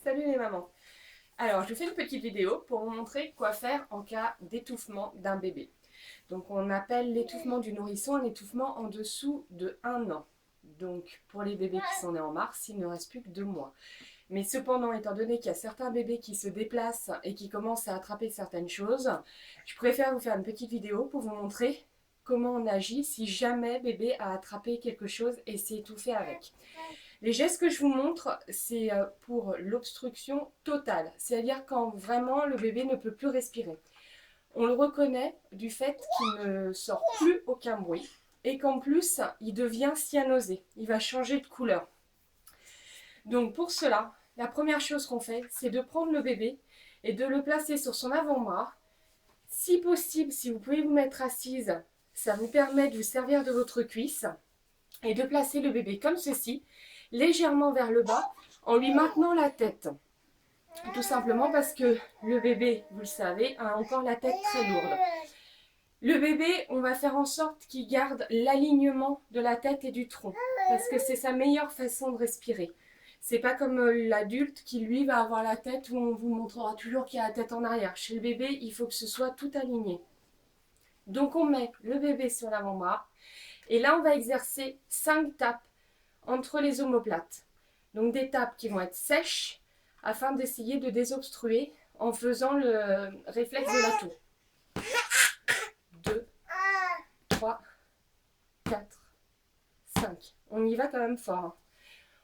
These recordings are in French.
Salut les mamans. Alors, je fais une petite vidéo pour vous montrer quoi faire en cas d'étouffement d'un bébé. Donc, on appelle l'étouffement du nourrisson un étouffement en dessous de 1 an. Donc, pour les bébés qui sont nés en mars, il ne reste plus que 2 mois. Mais cependant, étant donné qu'il y a certains bébés qui se déplacent et qui commencent à attraper certaines choses, je préfère vous faire une petite vidéo pour vous montrer comment on agit si jamais bébé a attrapé quelque chose et s'est étouffé avec. Les gestes que je vous montre, c'est pour l'obstruction totale, c'est-à-dire quand vraiment le bébé ne peut plus respirer. On le reconnaît du fait qu'il ne sort plus aucun bruit et qu'en plus, il devient cyanosé, il va changer de couleur. Donc pour cela, la première chose qu'on fait, c'est de prendre le bébé et de le placer sur son avant-bras. Si possible, si vous pouvez vous mettre assise, ça vous permet de vous servir de votre cuisse et de placer le bébé comme ceci, légèrement vers le bas, en lui maintenant la tête. Tout simplement parce que le bébé, vous le savez, a encore la tête très lourde. Le bébé, on va faire en sorte qu'il garde l'alignement de la tête et du tronc, parce que c'est sa meilleure façon de respirer. C'est pas comme l'adulte qui, lui, va avoir la tête où on vous montrera toujours qu'il a la tête en arrière. Chez le bébé, il faut que ce soit tout aligné. Donc on met le bébé sur l'avant-bras, et là on va exercer 5 tapes entre les omoplates. Donc des tapes qui vont être sèches afin d'essayer de désobstruer en faisant le réflexe de la toux. 2, 3, 4, 5. On y va quand même fort.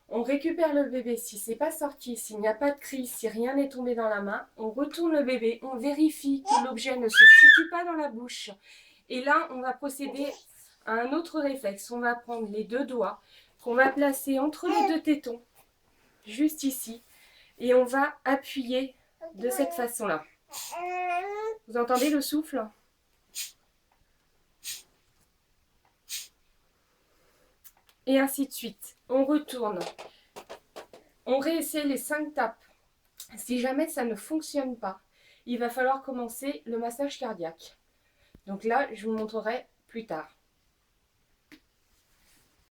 On récupère le bébé si c'est pas sorti, s'il n'y a pas de cri, si rien n'est tombé dans la main. On retourne le bébé, on vérifie que l'objet ne se situe pas dans la bouche. Et là, on va procéder à un autre réflexe. On va prendre les 2 doigts qu'on va placer entre les 2 tétons, juste ici, et on va appuyer de cette façon-là. Vous entendez le souffle? Et ainsi de suite. On retourne. On réessaie les 5 tapes. Si jamais ça ne fonctionne pas, il va falloir commencer le massage cardiaque. Donc là, je vous montrerai plus tard.